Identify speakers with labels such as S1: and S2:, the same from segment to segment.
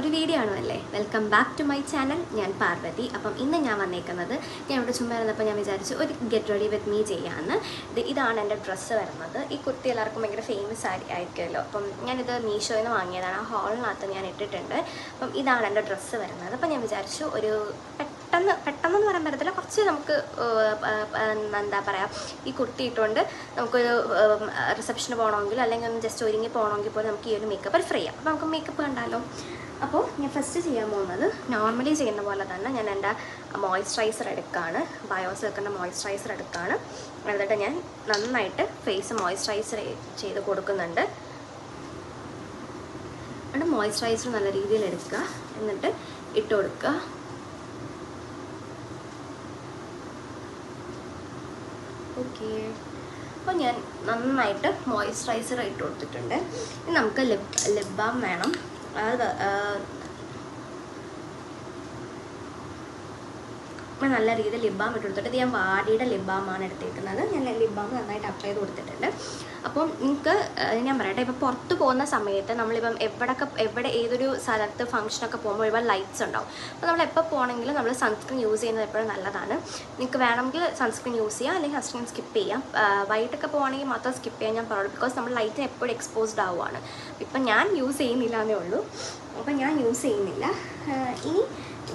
S1: ഒരു വീഡിയോ ആണല്ലേ. Welcome back to my channel. ഞാൻ പാർവതി. അപ്പം ഇന്ന് ഞാൻ വന്നേക്കുന്നത്, ഞാൻ ഇവിടെ ചുമ്മാ ഇരുന്നപ്പോൾ ഞാൻ വിചാരിച്ചു ഒരു ഗെറ്റ് റെഡി വിത്ത് മീ ചെയ്യാമെന്ന്. ഇതാണ് എൻ്റെ ഡ്രസ്സ് വരുന്നത്. ഈ കുർത്തി എല്ലാവർക്കും ഭയങ്കര ഫേമസ് ആയിരിക്കുമല്ലോ. അപ്പം ഞാനിത് മീഷോയിൽ നിന്ന് വാങ്ങിയതാണ്. ആ ഹാളിനകത്ത് ഞാൻ ഇട്ടിട്ടുണ്ട്. അപ്പം ഇതാണ് എൻ്റെ ഡ്രസ്സ് വരുന്നത്. അപ്പം ഞാൻ വിചാരിച്ചു ഒരു പെട്ടെന്ന് പറയാൻ പറ്റത്തില്ല, കുറച്ച് നമുക്ക് എന്താ പറയുക, ഈ കുർത്തി ഇട്ടുകൊണ്ട് നമുക്കൊരു റിസപ്ഷന് പോകണമെങ്കിൽ അല്ലെങ്കിൽ ഒന്ന് ജസ്റ്റ് ഒരുങ്ങി പോകണമെങ്കിൽ പോലും നമുക്ക് ഈ ഒരു മേക്കപ്പ് ഫ്രീ ചെയ്യാം. അപ്പോൾ നമുക്ക് മേക്കപ്പ് കണ്ടാലോ. അപ്പോൾ ഞാൻ ഫസ്റ്റ് ചെയ്യാൻ പോകുന്നത് നോർമലി ചെയ്യുന്ന പോലെ തന്നെ ഞാൻ എൻ്റെ മോയ്സ്ചറൈസർ എടുക്കുകയാണ്. ബയോസിൽക്കിൻ്റെ മോയ്സ്ചറൈസർ എടുക്കുകയാണ്. എന്നിട്ട് ഞാൻ നന്നായിട്ട് ഫേസ് മോയ്സ്ചറൈസർ ചെയ്ത് കൊടുക്കുന്നുണ്ട്. എന്നിട്ട് മോയ്സ്ചറൈസർ നല്ല രീതിയിൽ എടുക്കുക, എന്നിട്ട് ഇട്ട് കൊടുക്കുക. ഓക്കെ, അപ്പോൾ ഞാൻ നന്നായിട്ട് മോയ്സ്ചറൈസർ ഇട്ട് കൊടുത്തിട്ടുണ്ട്. ഇനി നമുക്ക് ലിപ് ബാം വേണം. അത് നല്ല രീതിയിൽ ലിപ് ബാം ഇട്ട് കൊടുത്തിട്ട്, ഇത് ഞാൻ വാടിയുടെ ലിപ് ബാമാണ് എടുത്തേക്കുന്നത്. ഞാൻ ലിപ് ബാം നന്നായിട്ട് അപ്ലൈ ചെയ്ത് കൊടുത്തിട്ടുണ്ട്. അപ്പം നിങ്ങൾക്ക് ഞാൻ പറയട്ടെ, ഇപ്പോൾ പുറത്ത് പോകുന്ന സമയത്ത് നമ്മളിപ്പം എവിടെ ഏതൊരു സ്ഥലത്ത് ഫംഗ്ഷനൊക്കെ പോകുമ്പോൾ ഒരുപാട് ലൈറ്റ്സ് ഉണ്ടാവും. അപ്പോൾ നമ്മൾ എപ്പോൾ പോകണമെങ്കിലും നമ്മൾ സൺസ്ക്രീൻ യൂസ് ചെയ്യുന്നത് എപ്പോഴും നല്ലതാണ്. നിങ്ങൾക്ക് വേണമെങ്കിൽ സൺസ്ക്രീൻ യൂസ് ചെയ്യാം, അല്ലെങ്കിൽ സൺസ്ക്രീൻ സ്കിപ്പ് ചെയ്യാം. വൈകിട്ടൊക്കെ പോകുകയാണെങ്കിൽ മാത്രം സ്കിപ്പ് ചെയ്യാൻ ഞാൻ പറയുള്ളൂ. ബിക്കോസ് നമ്മൾ ലൈറ്റിന് എപ്പോഴും എക്സ്പോസ്ഡ് ആവുകയാണ്. ഇപ്പം ഞാൻ യൂസ് ചെയ്യുന്നില്ല എന്നേ ഉള്ളൂ. അപ്പം ഞാൻ യൂസ് ചെയ്യുന്നില്ല. ഇനി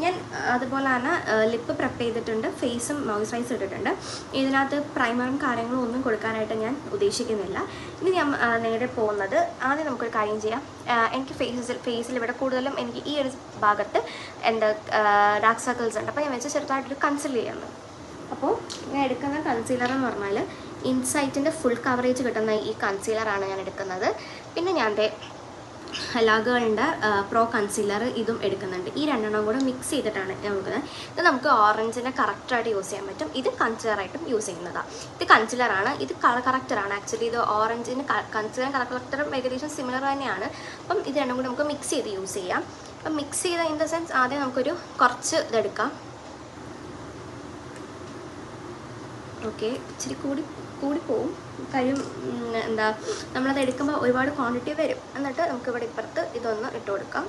S1: ഞാൻ അതുപോലെ തന്നെ ലിപ്പ് പ്രെപ്പ് ചെയ്തിട്ടുണ്ട്, ഫേസും മോയ്സ്ചറൈസർ ഇട്ടിട്ടുണ്ട്. ഇതിനകത്ത് പ്രൈമറും കാര്യങ്ങളും ഒന്നും കൊടുക്കാനായിട്ട് ഞാൻ ഉദ്ദേശിക്കുന്നില്ല. ഇനി ഞാൻ നേരെ പോകുന്നത്, ആദ്യം നമുക്കൊരു കാര്യം ചെയ്യാം. എനിക്ക് ഫേസിൽ ഇവിടെ കൂടുതലും എനിക്ക് ഈ ഒരു ഭാഗത്ത് എന്താ ഡാർക്ക് സർക്കിൾസ് ഉണ്ട്. അപ്പോൾ ഞാൻ വെച്ച് ചെറുതായിട്ടൊരു കൺസീലർ ചെയ്യുന്നത്. അപ്പോൾ ഞാൻ എടുക്കുന്ന കൺസീലർ എന്ന് പറഞ്ഞാൽ ഇൻസൈറ്റിൻ്റെ ഫുൾ കവറേജ് കിട്ടുന്ന ഈ കൺസീലറാണ് ഞാൻ എടുക്കുന്നത്. പിന്നെ ഞാൻ ലാഗേളിൻ്റെ പ്രോ കൺസീലർ ഇതും എടുക്കുന്നുണ്ട്. ഈ രണ്ടെണ്ണം കൂടെ മിക്സ് ചെയ്തിട്ടാണ് ഞാൻ കൊടുക്കുന്നത്. ഇത് നമുക്ക് ഓറഞ്ചിനെ കറക്റ്റായിട്ട് യൂസ് ചെയ്യാൻ പറ്റും. ഇത് കൺസീലറായിട്ടും യൂസ് ചെയ്യുന്നതാണ്. ഇത് കൺസീലറാണ്, ഇത് കളർ കറക്റ്ററാണ്. ആക്ച്വലി ഇത് ഓറഞ്ചിന് കൺസീലറും കളർ കറക്റ്ററും ഏകദേശം സിമിലർ തന്നെയാണ്. അപ്പം ഇത് രണ്ടും കൂടി നമുക്ക് മിക്സ് ചെയ്ത് യൂസ് ചെയ്യാം. അപ്പം മിക്സ് ചെയ്ത ഇൻ ദ സെൻസ് ആദ്യം നമുക്കൊരു കുറച്ച് ഇതെടുക്കാം. ഓക്കെ, ഇച്ചിരി കൂടിപ്പോവും കാര്യം. എന്താ, നമ്മളത് എടുക്കുമ്പോൾ ഒരുപാട് ക്വാണ്ടിറ്റി വരും. എന്നിട്ട് നമുക്കിവിടെ ഇപ്പുറത്ത് ഇതൊന്ന് ഇട്ട് കൊടുക്കാം.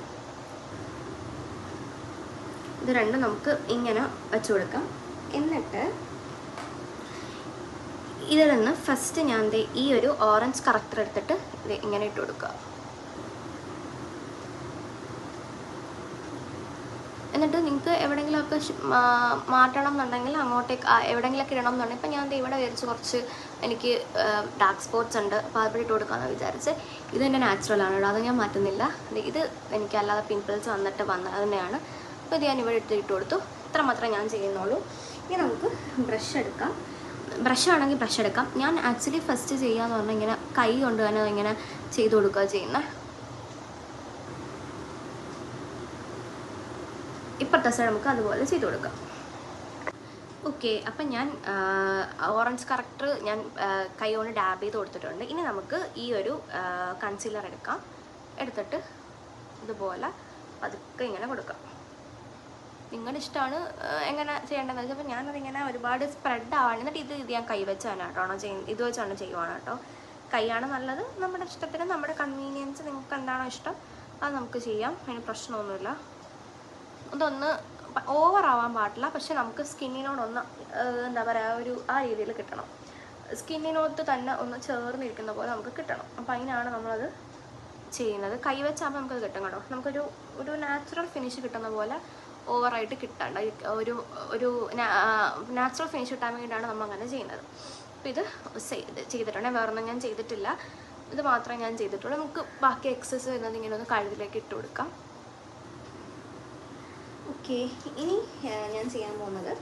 S1: ഇത് രണ്ടും നമുക്ക് ഇങ്ങനെ വെച്ച് കൊടുക്കാം. എന്നിട്ട് ഇതിൽ നിന്ന് ഫസ്റ്റ് ഞാൻ ഈ ഒരു ഓറഞ്ച് കറക്റ്റർ എടുത്തിട്ട് ഇത് ഇങ്ങനെ ഇട്ട് കൊടുക്കുക. എന്നിട്ട് നിങ്ങൾക്ക് എവിടെയെങ്കിലുമൊക്കെ മാറ്റണം എന്നുണ്ടെങ്കിൽ അങ്ങോട്ടേക്ക് എവിടെയെങ്കിലുമൊക്കെ ഇടണം എന്നുണ്ടെങ്കിൽ, ഇപ്പം ഞാൻ ഇവിടെ വിചാരിച്ച് കുറച്ച് എനിക്ക് ഡാർക്ക് സ്പോട്ട്സ് ഉണ്ട്, അപ്പോൾ അവിടെ ഇട്ട് കൊടുക്കാമെന്ന് വിചാരിച്ച്. ഇത് എൻ്റെ നാച്ചുറലാണ് കേട്ടോ, അത് ഞാൻ മാറ്റുന്നില്ല. ഇത് എനിക്ക് അല്ലാതെ പിമ്പിൾസ് വന്നത് തന്നെയാണ്. അപ്പോൾ ഇത് ഞാൻ ഇവിടെ ഇട്ട് കൊടുത്തു. ഇത്ര മാത്രമേ ഞാൻ ചെയ്യുന്നുള്ളൂ. ഇനി നമുക്ക് ബ്രഷ് എടുക്കാം. ബ്രഷ് ആണെങ്കിൽ ബ്രഷ് എടുക്കാം. ഞാൻ ആക്ച്വലി ഫസ്റ്റ് ചെയ്യാന്ന് പറഞ്ഞാൽ ഇങ്ങനെ കൈ കൊണ്ട് തന്നെ ഇങ്ങനെ ചെയ്ത് കൊടുക്കുക ചെയ്യുന്നത്. ഇപ്പുറത്തെ സൈഡ് നമുക്ക് അതുപോലെ ചെയ്ത് കൊടുക്കാം. ഓക്കെ, അപ്പം ഞാൻ ഓറഞ്ച് കറക്റ്റർ ഞാൻ കൈ കൊണ്ട് ഡാബ് ചെയ്ത് കൊടുത്തിട്ടുണ്ട്. ഇനി നമുക്ക് ഈ ഒരു കൺസീലർ എടുക്കാം. എടുത്തിട്ട് ഇതുപോലെ പതുക്കെ ഇങ്ങനെ കൊടുക്കാം. നിങ്ങളുടെ ഇഷ്ടമാണ് എങ്ങനെ ചെയ്യേണ്ടതെന്ന് വെച്ചാൽ. അപ്പോൾ ഞാനതിങ്ങനെ ഒരുപാട് സ്പ്രെഡ് ആവാണ്. എന്നിട്ട് ഇത് ഞാൻ കൈ വെച്ചാണ് കേട്ടോ ഇത് വെച്ചാണ് ചെയ്യുവാണ് കേട്ടോ. കൈയാണ് നല്ലത്. നമ്മുടെ ഇഷ്ടത്തിന്, നമ്മുടെ കൺവീനിയൻസ്, നിങ്ങൾക്ക് എന്താണോ ഇഷ്ടം അത് നമുക്ക് ചെയ്യാം. അതിന് പ്രശ്നമൊന്നുമില്ല. ഇതൊന്ന് ഓവർ ആവാൻ പാടില്ല, പക്ഷെ നമുക്ക് സ്കിന്നിനോടൊന്ന് എന്താ പറയുക, ആ രീതിയിൽ കിട്ടണം. സ്കിന്നിനോട് തന്നെ ഒന്ന് ചേർന്നിരിക്കുന്ന പോലെ നമുക്ക് കിട്ടണം. അപ്പോൾ അതിനാണ് നമ്മളത് ചെയ്യുന്നത്. കൈ വെച്ചാകുമ്പോൾ നമുക്കത് കിട്ടും കേട്ടോ. നമുക്കൊരു നാച്ചുറൽ ഫിനിഷ് കിട്ടുന്ന പോലെ ഓവറായിട്ട് കിട്ടാണ്ട് ഒരു നാച്ചുറൽ ഫിനിഷ് കിട്ടാൻ വേണ്ടിയിട്ടാണ് നമ്മൾ അങ്ങനെ ചെയ്യുന്നത്. അപ്പോൾ ഇത് ചെയ്തിട്ടുണ്ട്. വേറൊന്നും ഞാൻ ചെയ്തിട്ടില്ല. ഇത് മാത്രമേ ഞാൻ ചെയ്തിട്ടുള്ളൂ. നമുക്ക് ബാക്കി എക്സസ് വരുന്നത് ഇങ്ങനെ ഒന്ന് കഴുത്തിലേക്ക് ഇട്ട് കൊടുക്കാം. ഓക്കെ, ഇനി ഞാൻ ചെയ്യാൻ പോകുന്നത്,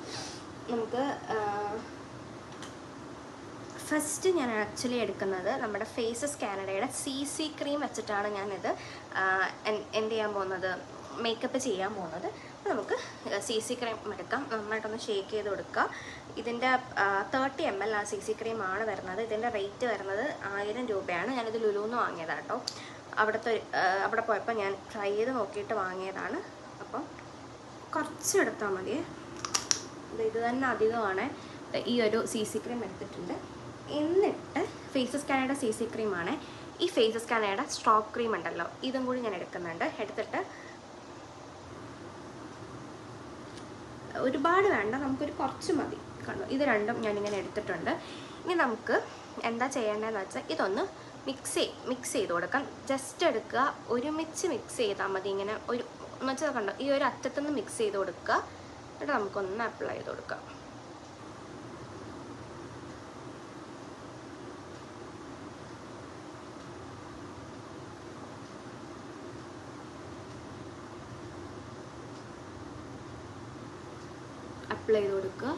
S1: നമുക്ക് ഫസ്റ്റ് ഞാൻ ആക്ച്വലി എടുക്കുന്നത് നമ്മുടെ ഫേസസ് കാനഡയുടെ CC ക്രീം വെച്ചിട്ടാണ് ഞാനിത് എന്ത് ചെയ്യാൻ പോകുന്നത്, മേക്കപ്പ് ചെയ്യാൻ പോകുന്നത്. അപ്പോൾ നമുക്ക് CC ക്രീം എടുക്കാം. നന്നായിട്ടൊന്ന് ഷേക്ക് ചെയ്ത് കൊടുക്കുക. ഇതിൻ്റെ 30 ml CC ക്രീമാണ് വരുന്നത്. ഇതിൻ്റെ റേറ്റ് വരുന്നത് 1000 രൂപയാണ്. ഞാനിത് ലുലുന്ന് വാങ്ങിയതാണ് കേട്ടോ. അവിടെ പോയപ്പോൾ ഞാൻ ട്രൈ ചെയ്ത് നോക്കിയിട്ട് വാങ്ങിയതാണ്. അപ്പം കുറച്ച് എടുത്താൽ മതി. ഇത് തന്നെ അധികമാണ്. ഈ ഒരു CC ക്രീം എടുത്തിട്ടുണ്ട്. എന്നിട്ട് ഫേസസ് കാനഡയുടെ CC ക്രീമാണ്. ഈ ഫേസസ് കാനഡയുടെ സ്ട്രോക്ക് ക്രീം ഉണ്ടല്ലോ, ഇതും കൂടി ഞാൻ എടുക്കുന്നുണ്ട്. എടുത്തിട്ട് ഒരുപാട് വേണ്ട, നമുക്കൊരു കുറച്ച് മതി. കണ്ടോ, ഇത് രണ്ടും ഞാനിങ്ങനെ എടുത്തിട്ടുണ്ട്. ഇനി നമുക്ക് എന്താ ചെയ്യേണ്ടതെന്ന് വെച്ചാൽ ഇതൊന്ന് മിക്സ് ചെയ്ത് കൊടുക്കാം. ജസ്റ്റ് എടുക്കുക, ഒരുമിച്ച് മിക്സ് ചെയ്താൽ മതി. ഇങ്ങനെ ഒരു എന്ന് വെച്ചാൽ കണ്ടോ, ഈ ഒരു അറ്റത്തുനിന്ന് മിക്സ് ചെയ്ത് കൊടുക്കുക. എന്നിട്ട് നമുക്കൊന്ന് അപ്ലൈ ചെയ്ത് കൊടുക്കാം. അപ്ലൈ ചെയ്ത് കൊടുക്കുക.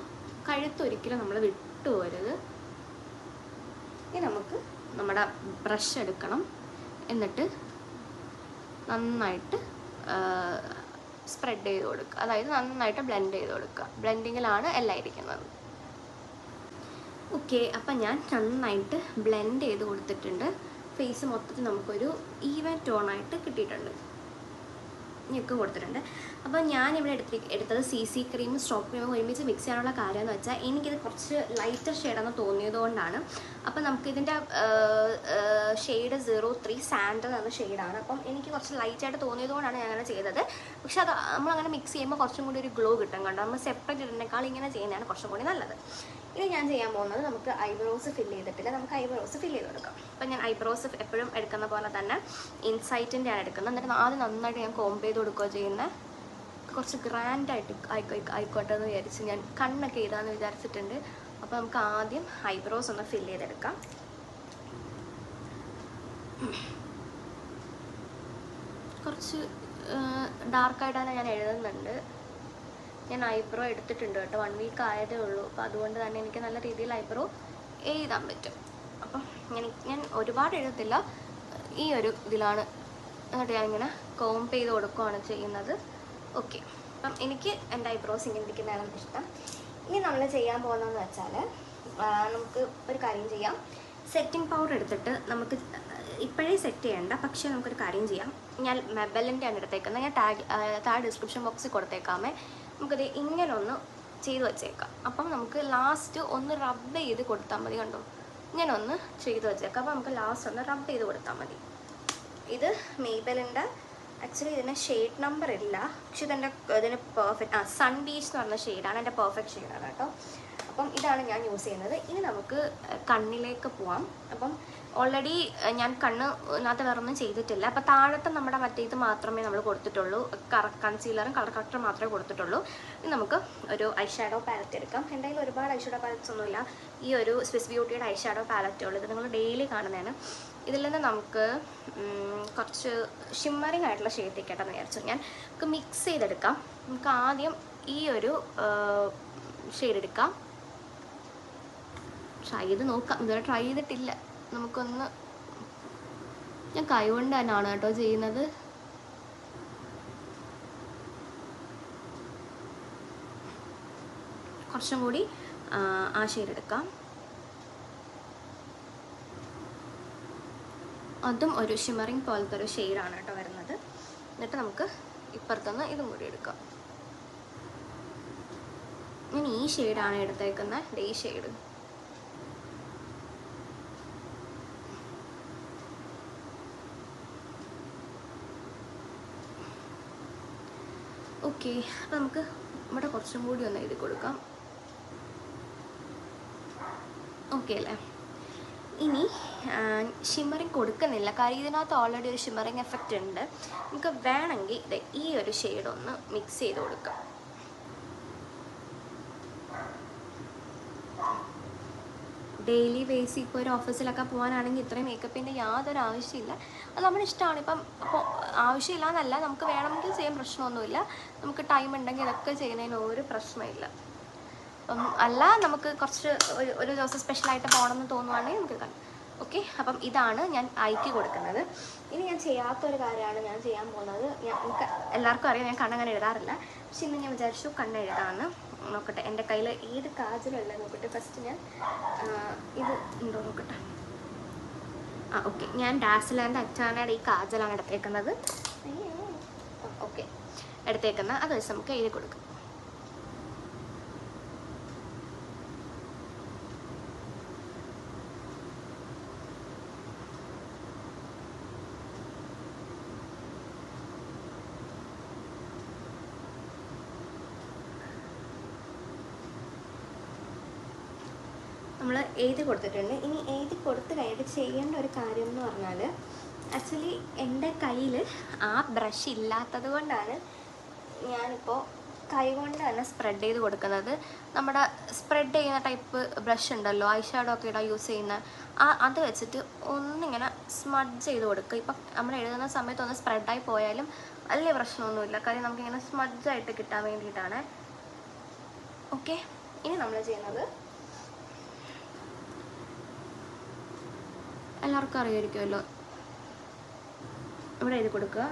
S1: കഴുത്തൊരിക്കലും നമ്മൾ വിട്ടുപോരുത്. ഇനി നമുക്ക് നമ്മുടെ ബ്രഷ് എടുക്കണം. എന്നിട്ട് നന്നായിട്ട് സ്പ്രെഡ് ചെയ്ത് കൊടുക്കുക. അതായത് നന്നായിട്ട് ബ്ലെൻഡ് ചെയ്ത് കൊടുക്കുക. ബ്ലെൻഡിങ്ങിലാണ് എല്ലാം ഇരിക്കുന്നത്. ഓക്കെ, അപ്പം ഞാൻ നന്നായിട്ട് ബ്ലെൻഡ് ചെയ്ത് കൊടുത്തിട്ടുണ്ട്. ഫേസ് മൊത്തത്തിൽ നമുക്കൊരു ഈവൻ ടോണായിട്ട് കിട്ടിയിട്ടുണ്ട്. ഞെക്ക് കൊടുത്തിട്ടുണ്ട്. അപ്പോൾ ഞാനിവിടെ എടുത്തത് CC ക്രീമും സ്ട്രോക്ക് ക്രീമും ഒരുമിച്ച് മിക്സ് ചെയ്യാനുള്ള കാര്യം എന്ന് വെച്ചാൽ എനിക്കിത് കുറച്ച് ലൈറ്റർ ഷെയ്ഡെന്ന് തോന്നിയതുകൊണ്ടാണ്. അപ്പോൾ നമുക്കിതിൻ്റെ ഷെയ്ഡ് 03 സാൻഡൽ എന്ന ഷെയ്ഡാണ്. അപ്പം എനിക്ക് കുറച്ച് ലൈറ്റായിട്ട് തോന്നിയതുകൊണ്ടാണ് ഞാൻ അങ്ങനെ ചെയ്തത്. പക്ഷെ അത് നമ്മളങ്ങനെ മിക്സ് ചെയ്യുമ്പോൾ കുറച്ചും കൂടി ഒരു ഗ്ലോ കിട്ടും. കണ്ടോ, നമ്മൾ സെപ്പറേറ്റ് ഇടുന്നേക്കാൾ ഇങ്ങനെ ചെയ്യുന്നതാണ് കുറച്ചും കൂടി നല്ലത്. ഇനി ഞാൻ ചെയ്യാൻ പോകുന്നത്, നമുക്ക് ഐബ്രോസ് ഫില്ല് ചെയ്തിട്ടില്ല, നമുക്ക് ഐബ്രോസ് ഫില്ല് ചെയ്ത് കൊടുക്കാം. അപ്പം ഞാൻ ഐബ്രോസ് എപ്പോഴും എടുക്കുന്ന പോലെ തന്നെ ഇൻസൈറ്റിൻ്റെയാണ് എടുക്കുന്നത്. എന്നിട്ട് ആദ്യം നന്നായിട്ട് ഞാൻ കോംബ് ചെയ്ത് കൊടുക്കുകയോ ചെയ്യുന്നത്. കുറച്ച് ഗ്രാൻഡായിട്ട് ആയിക്കോട്ടെ എന്ന് വിചാരിച്ച് ഞാൻ കണ്ണൊക്കെ ചെയ്താന്ന് വിചാരിച്ചിട്ടുണ്ട്. അപ്പോൾ നമുക്ക് ആദ്യം ഐബ്രോസ് ഒന്ന് ഫില്ല് ചെയ്തെടുക്കാം. കുറച്ച് ഡാർക്കായിട്ടാണ് ഞാൻ എഴുതുന്നുണ്ട്. ഞാൻ ഐബ്രോ എടുത്തിട്ടുണ്ട് കേട്ടോ, 1 വീക്ക് ആയതേ ഉള്ളൂ. അപ്പോൾ അതുകൊണ്ട് തന്നെ എനിക്ക് നല്ല രീതിയിൽ ഐബ്രോ എഴുതാൻ പറ്റും. അപ്പം ഞാൻ ഒരുപാട് എഴുതത്തില്ല, ഈ ഒരു ഇതിലാണ്. എന്നിട്ട് ഞാനിങ്ങനെ കോംബ് ചെയ്ത് കൊടുക്കുകയാണ് ചെയ്യുന്നത്. ഓക്കെ, അപ്പം എനിക്ക് എൻ്റെ ഐബ്രോസ് ഇങ്ങനെ ഇരിക്കുന്നതാണ് ഇഷ്ടം. ഇനി നമ്മൾ ചെയ്യാൻ പോകുന്നതെന്ന് വെച്ചാൽ, നമുക്ക് ഒരു കാര്യം ചെയ്യാം. സെറ്റിംഗ് പൗഡർ എടുത്തിട്ട് നമുക്ക് ഇപ്പോഴേ സെറ്റ് ചെയ്യേണ്ട, പക്ഷേ നമുക്കൊരു കാര്യം ചെയ്യാം. ഞാൻ മെബലിൻ്റെ ആണ് എടുത്തേക്കുന്നത്. ഞാൻ താഴെ ഡിസ്ക്രിപ്ഷൻ ബോക്സിൽ കൊടുത്തേക്കാമേ. നമുക്കത് ഇങ്ങനെ ഒന്ന് ചെയ്ത് വെച്ചേക്കാം. അപ്പം നമുക്ക് ലാസ്റ്റ് ഒന്ന് റബ്ബ് ചെയ്ത് കൊടുത്താൽ മതി. കണ്ടോ, ഇങ്ങനെ ഒന്ന് ചെയ്ത് വെച്ചേക്കാം. അപ്പോൾ നമുക്ക് ലാസ്റ്റ് ഒന്ന് റബ്ബ് ചെയ്ത് കൊടുത്താൽ മതി. ഇത് മെയ്ബലിൻ്റെ, ആക്ച്വലി ഇതിന് ഷെയ്ഡ് നമ്പർ ഇല്ല, പക്ഷെ ഇതിന് പെർഫെക്റ്റ് സൺ ബീച്ച് എന്ന് പറഞ്ഞ ഷെയ്ഡാണ്, എൻ്റെ പെർഫെക്റ്റ് ഷെയ്ഡാണ് കേട്ടോ. അപ്പം ഇതാണ് ഞാൻ യൂസ് ചെയ്യുന്നത്. ഇനി നമുക്ക് കണ്ണിലേക്ക് പോവാം. അപ്പം ഓൾറെഡി ഞാൻ കണ്ണിനകത്ത് വേറെ ഒന്നും ചെയ്തിട്ടില്ല. അപ്പോൾ താഴത്തെ നമ്മുടെ മറ്റേ ഇത് മാത്രമേ നമ്മൾ കൊടുത്തിട്ടുള്ളൂ, കൺസീലറും കളർ കറക്റ്റർ മാത്രമേ കൊടുത്തിട്ടുള്ളൂ. ഇനി നമുക്ക് ഒരു ഐ ഷാഡോ പാലറ്റ് എടുക്കാം. എൻ്റെ കയ്യിൽ ഒരുപാട് ഐ ഷാഡോ പാലറ്റ്സ് ഒന്നുമില്ല. ഈ ഒരു സ്വിസ് ബ്യൂട്ടിയുടെ ഐ ഷാഡോ പാലറ്റേ ഉള്ളൂ. ഇത് നിങ്ങൾ ഡെയിലി കാണുന്നതാണ്. ഇതിൽ നിന്ന് നമുക്ക് കുറച്ച് ഷിമ്മറിങ് ആയിട്ടുള്ള ഷെയ്ഡ് ഇരിക്കട്ടെന്ന് വിചാരിച്ചു. നമുക്ക് മിക്സ് ചെയ്തെടുക്കാം. നമുക്ക് ആദ്യം ഈ ഒരു ഷെയ്ഡ് എടുക്കാം. ട്രൈ ചെയ്ത് നോക്കാം. ഇതുവരെ ട്രൈ ചെയ്തിട്ടില്ല. നമുക്കൊന്ന്, ഞാൻ കൈകൊണ്ട് തന്നെയാണ് കേട്ടോ ചെയ്യുന്നത്. കുറച്ചും കൂടി ആ ഷെയ്ഡ് എടുക്കാം. അതും ഒരു ഷിമ്മറിങ് പോലത്തെ ഒരു ഷെയ്ഡാണ് കേട്ടോ വരുന്നത്. എന്നിട്ട് നമുക്ക് ഇപ്പുറത്തുനിന്ന് ഇതും കൂടി എടുക്കാം. ഞാൻ ഈ ഷെയ്ഡാണ് എടുത്തേക്കുന്നത്, ഈ ഷെയ്ഡ്. ഓക്കെ, അപ്പം നമുക്ക് ഇവിടെ കുറച്ചും കൂടി ഒന്ന് എഴുതി കൊടുക്കാം. ഓക്കെ അല്ലേ? ഇനി ഷിമ്മറിങ് കൊടുക്കുന്നില്ല, കാര്യം ഇതിനകത്ത് ഓൾറെഡി ഒരു ഷിമ്മറിങ് എഫക്റ്റ് ഉണ്ട്. നമുക്ക് വേണമെങ്കിൽ ഇത് ഈ ഒരു ഷെയ്ഡ് ഒന്ന് മിക്സ് ചെയ്ത് കൊടുക്കാം. ഡെയിലി ബേസിൽ ഇപ്പോൾ ഒരു ഓഫീസിലൊക്കെ പോകാനാണെങ്കിൽ ഇത്രയും മേക്കപ്പിൻ്റെ യാതൊരു ആവശ്യമില്ല. അത് നമ്മുടെ ഇഷ്ടമാണ്. ഇപ്പം അപ്പോൾ ആവശ്യമില്ല എന്നല്ല, നമുക്ക് വേണമെങ്കിൽ ചെയ്യാൻ പ്രശ്നമൊന്നുമില്ല. നമുക്ക് ടൈം ഉണ്ടെങ്കിൽ ഇതൊക്കെ ചെയ്യുന്നതിന് ഒരു പ്രശ്നമില്ല. അപ്പം അല്ല, നമുക്ക് കുറച്ച് ഒരു ദിവസം സ്പെഷ്യലായിട്ട് പോകണമെന്ന് തോന്നുവാണെങ്കിൽ നമുക്ക് കാണാം. ഓക്കെ, അപ്പം ഇതാണ് ഞാൻ ഐക്ക് കൊടുക്കുന്നത്. ഇനി ഞാൻ ചെയ്യാത്തൊരു കാര്യമാണ് ഞാൻ ചെയ്യാൻ പോകുന്നത്. നമുക്ക് എല്ലാവർക്കും അറിയാം, ഞാൻ കണ്ണങ്ങനെ എഴുതാറില്ല. പക്ഷെ ഇന്ന് ഞാൻ വിചാരിച്ചു കണ്ണെഴുതാമെന്ന്. നോക്കട്ടെ എൻ്റെ കയ്യിൽ ഏത് കാജലുള്ള നോക്കട്ടെ. ഫസ്റ്റ് ഞാൻ ഇത് ഉണ്ടോ നോക്കട്ടെ. ഓക്കെ, ഞാൻ ഡാസിലാൻഡ് അച്ചാനയുടെ ഈ കാജലാണ് എടുത്തേക്കുന്നത്. ഓക്കെ, എടുത്തേക്കുന്നത് അത് വെച്ച് നമുക്ക് എഴുതി കൊടുക്കാം. നമ്മൾ എഴുതി കൊടുത്തിട്ടുണ്ട്. ഇനി എഴുതി കൊടുത്ത് കഴിഞ്ഞിട്ട് ചെയ്യേണ്ട ഒരു കാര്യം എന്ന് പറഞ്ഞാൽ, ആക്ച്വലി എൻ്റെ കയ്യിൽ ആ ബ്രഷ് ഇല്ലാത്തത് കൊണ്ടാണ് ഞാനിപ്പോൾ കൈ കൊണ്ട് തന്നെ സ്പ്രെഡ് ചെയ്ത് കൊടുക്കുന്നത്. നമ്മുടെ സ്പ്രെഡ് ചെയ്യുന്ന ടൈപ്പ് ബ്രഷ് ഉണ്ടല്ലോ, ഐ ഷാഡോ ഒക്കെ ഇടാൻ യൂസ് ചെയ്യുന്ന അത് വെച്ചിട്ട് ഒന്നിങ്ങനെ സ്മഡ്ജ് ചെയ്ത് കൊടുക്കുക. ഇപ്പം നമ്മൾ എഴുതുന്ന സമയത്ത് ഒന്ന് സ്പ്രെഡായി പോയാലും വലിയ പ്രശ്നമൊന്നുമില്ല, കാര്യം നമുക്കിങ്ങനെ സ്മഡ്ജായിട്ട് കിട്ടാൻ വേണ്ടിയിട്ടാണ്. ഓക്കെ, ഇനി നമ്മൾ ചെയ്യുന്നത് എല്ലാവർക്കും അറിയായിരിക്കുമല്ലോ, ഇവിടെ എഴുതി കൊടുക്കുക.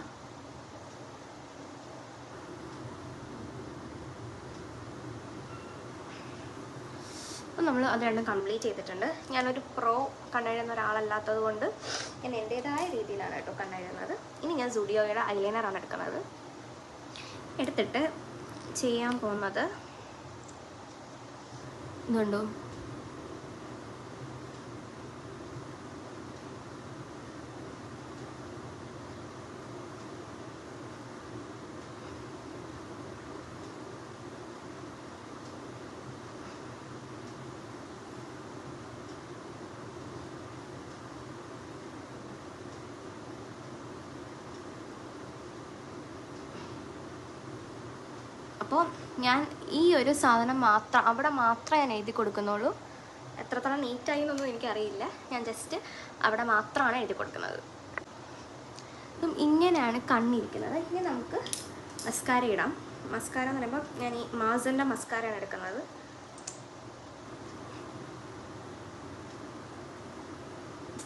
S1: അപ്പം നമ്മൾ അത് രണ്ടും കംപ്ലീറ്റ് ചെയ്തിട്ടുണ്ട്. ഞാനൊരു പ്രോ കണ്ണെഴുതുന്ന ഒരാളല്ലാത്തത് കൊണ്ട് ഞാൻ എൻ്റേതായ രീതിയിലാണ് കേട്ടോ കണ്ണെഴുതുന്നത്. ഇനി ഞാൻ സുഡിയോയുടെ ഐലൈനറാണ് എടുക്കുന്നത്. എടുത്തിട്ട് ചെയ്യാൻ പോകുന്നത് ഇതുണ്ടോ, അപ്പോൾ ഞാൻ ഈ ഒരു സാധനം മാത്രം അവിടെ മാത്രമേ ഞാൻ എഴുതി കൊടുക്കുന്നുള്ളൂ. എത്രത്തോളം നീറ്റായി എന്നൊന്നും എനിക്കറിയില്ല, ഞാൻ ജസ്റ്റ് അവിടെ മാത്രമാണ് എഴുതി കൊടുക്കുന്നത്. അപ്പം ഇങ്ങനെയാണ് കണ്ണിരിക്കുന്നത്. ഇനി നമുക്ക് മസ്കാര ഇടാം. മസ്കാര എന്ന് പറയുമ്പോൾ ഞാൻ ഈ മാസിൻ്റെ മസ്കാരയാണ് എടുക്കുന്നത്.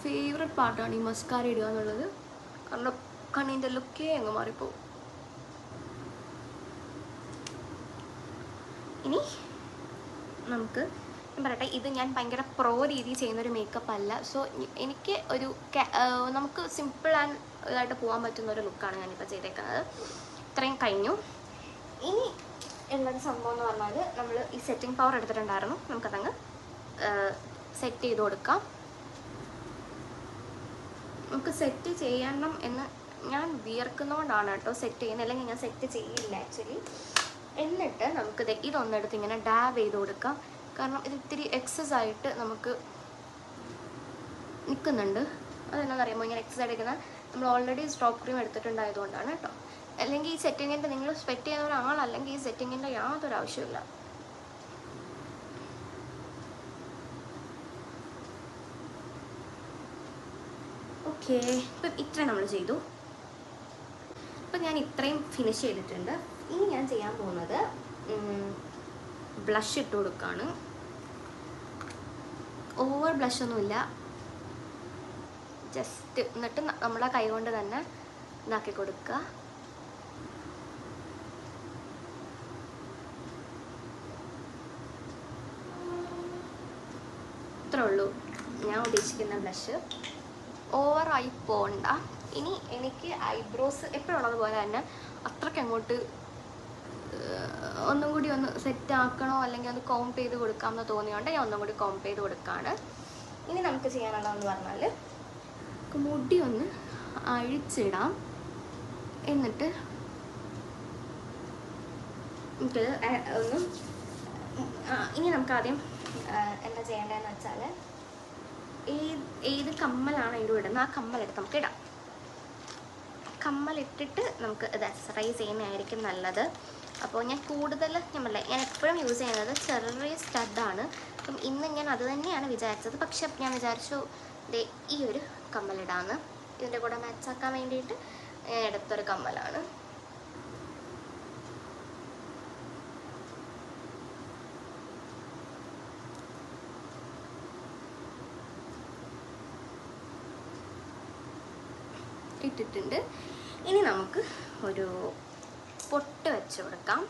S1: ഫേവററ്റ് പാർട്ടാണ് ഈ മസ്കാര ഇടുക എന്നുള്ളത്, കാരണം കണ്ണിൻ്റെ ലുക്കേ അങ്ങ് മാറിപ്പോവും. ഇനി നമുക്ക് ഞാൻ പറയട്ടെ, ഇത് ഞാൻ ഭയങ്കര പ്രോ രീതി ചെയ്യുന്നൊരു മേക്കപ്പ് അല്ല. സോ എനിക്ക് ഒരു നമുക്ക് സിമ്പിൾ ആൻഡ് ഇതായിട്ട് പോകാൻ പറ്റുന്ന ഒരു ലുക്കാണ് ഞാനിപ്പോൾ ചെയ്തേക്കുന്നത്. ഇത്രയും കഴിഞ്ഞു. ഇനി ഉള്ളൊരു സംഭവം എന്ന് പറഞ്ഞാൽ, നമ്മൾ ഈ സെറ്റിംഗ് പവർ എടുത്തിട്ടുണ്ടായിരുന്നു, നമുക്കതങ്ങ് സെറ്റ് ചെയ്ത് കൊടുക്കാം. നമുക്ക് സെറ്റ് ചെയ്യണം എന്ന് ഞാൻ വിയർക്കുന്നതുകൊണ്ടാണ് കേട്ടോ സെറ്റ് ചെയ്യുന്നത്, അല്ലെങ്കിൽ ഞാൻ സെറ്റ് ചെയ്യില്ല ആക്ച്വലി. എന്നിട്ട് നമുക്ക് ഇതൊന്നെടുത്ത് ഇങ്ങനെ ഡാബ് ചെയ്ത് കൊടുക്കാം, കാരണം ഇത് ഇത്തിരി എക്സസ് ആയിട്ട് നമുക്ക് നിൽക്കുന്നുണ്ട്. അതെന്താണെന്നറിയാമോ, ഇങ്ങനെ എക്സസ് എടുക്കുന്ന നമ്മൾ ഓൾറെഡി സ്ട്രോപ്പ് ക്രീം എടുത്തിട്ടുണ്ടായതുകൊണ്ടാണ് കേട്ടോ. അല്ലെങ്കിൽ ഈ സെറ്റിങ്ങിൻ്റെ, നിങ്ങൾ സെറ്റ് ചെയ്യുന്ന ഒരാളല്ലെങ്കിൽ ഈ സെറ്റിങ്ങിൻ്റെ യാതൊരു ആവശ്യമില്ല. ഓക്കെ, ഇപ്പം ഇത്രയും നമ്മൾ ചെയ്തു. അപ്പം ഞാൻ ഇത്രയും ഫിനിഷ് ചെയ്തിട്ടുണ്ട്. ഇനി ഞാൻ ചെയ്യാൻ പോകുന്നത് ബ്ലഷ് ഇട്ട് കൊടുക്കുകയാണ്. ഓവർ ബ്ലഷൊന്നുമില്ല, ജസ്റ്റ് എന്നിട്ട് നമ്മളെ കൈ കൊണ്ട് തന്നെ ഇതാക്കി കൊടുക്കുക. ഇത്രേ ഉള്ളൂ ഞാൻ ഉദ്ദേശിക്കുന്ന ബ്ലഷ്. ഓവറായി പോകണ്ട. ഇനി എനിക്ക് ഐബ്രോസ് എപ്പോഴുള്ളത് പോലെ തന്നെ അത്രയ്ക്ക് അങ്ങോട്ട് ഒന്നും കൂടി ഒന്ന് സെറ്റ് ആക്കണോ അല്ലെങ്കിൽ ഒന്ന് കോംപ് ചെയ്ത് കൊടുക്കാമെന്ന് തോന്നിയോണ്ട് ഞാൻ ഒന്നും കൂടി കോംപ് ചെയ്ത് കൊടുക്കുകയാണ്. ഇനി നമുക്ക് ചെയ്യാനുള്ളതെന്ന് പറഞ്ഞാൽ, മുടി ഒന്ന് അഴിച്ചിടാം. എന്നിട്ട് നമുക്ക് ഒന്ന് ഇനി നമുക്കാദ്യം എന്താ ചെയ്യേണ്ടതെന്ന് വെച്ചാൽ, ഏത് കമ്മലാണ് ഇതിൻ്റെ ഇടുന്നത് ആ കമ്മലെടുത്ത് നമുക്ക് ഇടാം. കമ്മലിട്ടിട്ട് നമുക്ക് ഇത് എക്സസൈസ് ചെയ്യുന്നതായിരിക്കും നല്ലത്. അപ്പോൾ ഞാൻ ഞാൻ എപ്പോഴും യൂസ് ചെയ്യുന്നത് ചെറിയ സ്റ്റഡാണ്. അപ്പം ഇന്ന് ഞാൻ അത് തന്നെയാണ് വിചാരിച്ചത്. പക്ഷെ ഞാൻ വിചാരിച്ചു ഈ ഒരു കമ്മലിടാന്ന്, ഇതിൻ്റെ കൂടെ മാച്ചാക്കാൻ വേണ്ടിയിട്ട് ഞാൻ എടുത്തൊരു കമ്മലാണ്. ഇട്ടിട്ടുണ്ട്. ഇനി നമുക്ക് ഒരു പൊട്ട് വെച്ച് കൊടുക്കാം.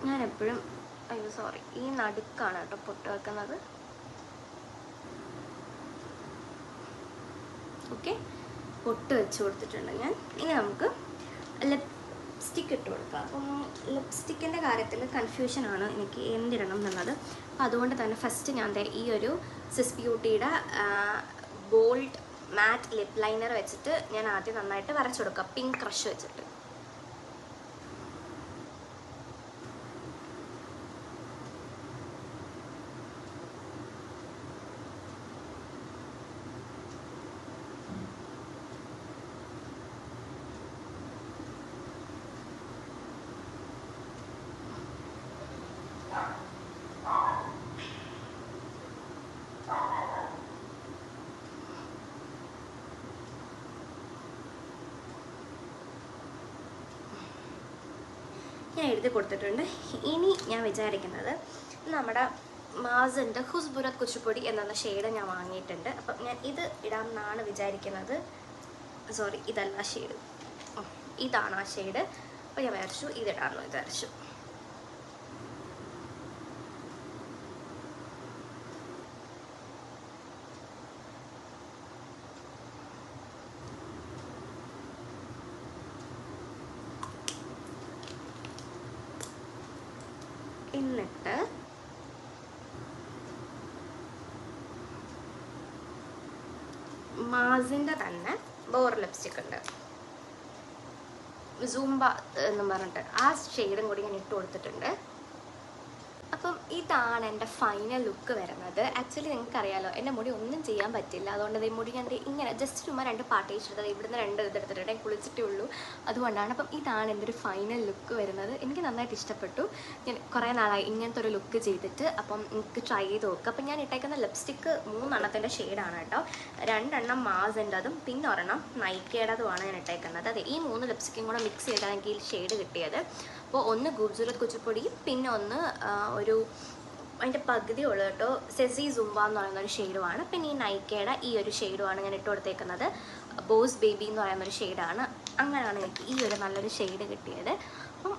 S1: ഞാൻ എപ്പോഴും ഈ നടുക്കാണ് കേട്ടോ പൊട്ട് വെക്കുന്നത്. ഓക്കെ, പൊട്ട് വെച്ച് കൊടുത്തിട്ടുണ്ട് ഞാൻ. ഇനി നമുക്ക് ലിപ്സ്റ്റിക്ക് ഇട്ട് കൊടുക്കാം. അപ്പം ലിപ്സ്റ്റിക്കിൻ്റെ കാര്യത്തിൽ കൺഫ്യൂഷനാണ് എനിക്ക് എന്തിടണം എന്നുള്ളത്. അപ്പോൾ അതുകൊണ്ട് തന്നെ ഫസ്റ്റ് ഞാൻ ഈ ഒരു സിസ് ബ്യൂട്ടിയുടെ ബോൾഡ് മാറ്റ് ലിപ് ലൈനർ വെച്ചിട്ട് ഞാൻ ആദ്യം നന്നായിട്ട് വരച്ചു കൊടുക്കാം, പിങ്ക് ക്രഷ് വെച്ചിട്ട്. ഞാൻ എഴുതി കൊടുത്തിട്ടുണ്ട്. ഇനി ഞാൻ വിചാരിക്കുന്നത് നമ്മുടെ മാസിൻ്റെ ഖുസ്ബുറത്ത് കുച്ചിപ്പൊടി എന്നുള്ള ഷെയ്ഡ് ഞാൻ വാങ്ങിയിട്ടുണ്ട്. അപ്പം ഞാൻ ഇത് ഇടാമെന്നാണ് വിചാരിക്കുന്നത്. സോറി, ഇതല്ല ഷെയ്ഡ്, ഇതാണ് ആ ഷെയ്ഡ്. അപ്പോൾ ഞാൻ വിചാരിച്ചു ഇതിടാമെന്ന് വിചാരിച്ചു. എന്നിട്ട് മാസിൻ്റെ തന്നെ ബോർ ലിപ്സ്റ്റിക് ഉണ്ട്, സൂംബ എന്ന് പറഞ്ഞിട്ട്, ആ ഷെയ്ഡും കൂടി ഞാൻ ഇട്ട് കൊടുത്തിട്ടുണ്ട്. അപ്പം ഇതാണ് എൻ്റെ ഫൈനൽ ലുക്ക് വരുന്നത്. ആക്ച്വലി നിങ്ങൾക്കറിയാലോ എൻ്റെ മുടി ഒന്നും ചെയ്യാൻ പറ്റില്ല, അതുകൊണ്ട് ഈ മുടി ഞാൻ ഇങ്ങനെ ജസ്റ്റ് ചുമ്മാ 2 പാർട്ടേഴ്സ് ഇവിടുന്ന് 2 ഇതെടുത്തിട്ടുണ്ട്, കുളിച്ചിട്ടേ ഉള്ളൂ, അതുകൊണ്ടാണ്. അപ്പം ഇതാണ് എൻ്റെ ഒരു ഫൈനൽ ലുക്ക് വരുന്നത്. എനിക്ക് നന്നായിട്ട് ഇഷ്ടപ്പെട്ടു. ഞാൻ കുറേ നാളായി ഇങ്ങനത്തെ ഒരു ലുക്ക് ചെയ്തിട്ട്. അപ്പം എനിക്ക് ട്രൈ ചെയ്ത് നോക്കുക. അപ്പം ഞാൻ ഇട്ടേക്കുന്ന ലിപ്സ്റ്റിക്ക് 3 എണ്ണത്തിൻ്റെ ഷെയ്ഡാണ് കേട്ടോ. 2 എണ്ണം മാസിൻ്റെതും പിന്നെ ഒരെണ്ണം നൈക്കയുടേതുമാണ് ഞാൻ ഇട്ടേക്കുന്നത്. അതെ, ഈ 3 ലിപ്സ്റ്റിക്കും കൂടെ മിക്സ് ചെയ്താണ് എനിക്ക് ഈ ഷെയ്ഡ് കിട്ടിയത്. അപ്പോൾ ഒന്ന് ഖൂബ്സൂരത്ത് കുച്ചിപ്പൊടിയും പിന്നെ ഒന്ന് ഒരു അതിൻ്റെ പകുതിയുള്ളൂ കേട്ടോ, സെസി സുംബ എന്ന് പറയുന്നൊരു ഷെയ്ഡുമാണ്. പിന്നെ ഈ നൈക്കയുടെ ഈ ഒരു ഷെയ്ഡുമാണ് ഞാൻ ഇട്ട് കൊടുത്തേക്കുന്നത്, ബോസ് ബേബി എന്ന് പറയുന്നൊരു ഷെയ്ഡാണ്. അങ്ങനെയാണ് എനിക്ക് ഈ ഒരു നല്ലൊരു ഷെയ്ഡ് കിട്ടിയത്. അപ്പം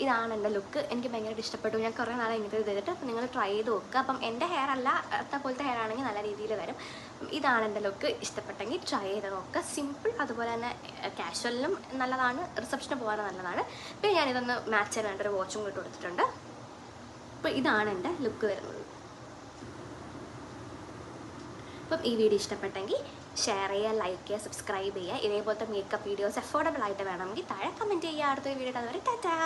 S1: ഇതാണ് എൻ്റെ ലുക്ക്. എനിക്ക് ഭയങ്കരമായിട്ട് ഇഷ്ടപ്പെട്ടു. ഞാൻ കുറേ നാളെ ഇങ്ങനത്തെ ചെയ്തിട്ട്. അപ്പം നിങ്ങൾ ട്രൈ ചെയ്ത് നോക്കുക. അപ്പം എൻ്റെ ഹെയർ അല്ല, പോലത്തെ ഹെയർ ആണെങ്കിൽ നല്ല രീതിയിൽ വരും. ഇതാണ് എൻ്റെ ലുക്ക്. ഇഷ്ടപ്പെട്ടെങ്കിൽ ട്രൈ ചെയ്ത് നോക്കുക. സിമ്പിൾ, അതുപോലെ തന്നെ കാഷ്വലിനും നല്ലതാണ്, റിസപ്ഷന് പോകാനും നല്ലതാണ്. പിന്നെ ഞാനിതൊന്ന് മാച്ച് ചെയ്യാൻ വേണ്ട ഒരു വാച്ചും കൂടി കൊടുത്തിട്ടുണ്ട്. അപ്പോൾ ഇതാണ് എൻ്റെ ലുക്ക് വരുന്നത്. അപ്പം ഈ വീഡിയോ ഇഷ്ടപ്പെട്ടെങ്കിൽ ഷെയർ ചെയ്യുക, ലൈക്ക് ചെയ്യുക, സബ്സ്ക്രൈബ് ചെയ്യുക. ഇതേപോലത്തെ മേക്കപ്പ് വീഡിയോസ് അഫോർഡബിൾ ആയിട്ട് വേണമെങ്കിൽ താഴെ കമൻറ്റ് ചെയ്യുക. അടുത്ത വീഡിയോ അതുവരെ ടാറ്റാ.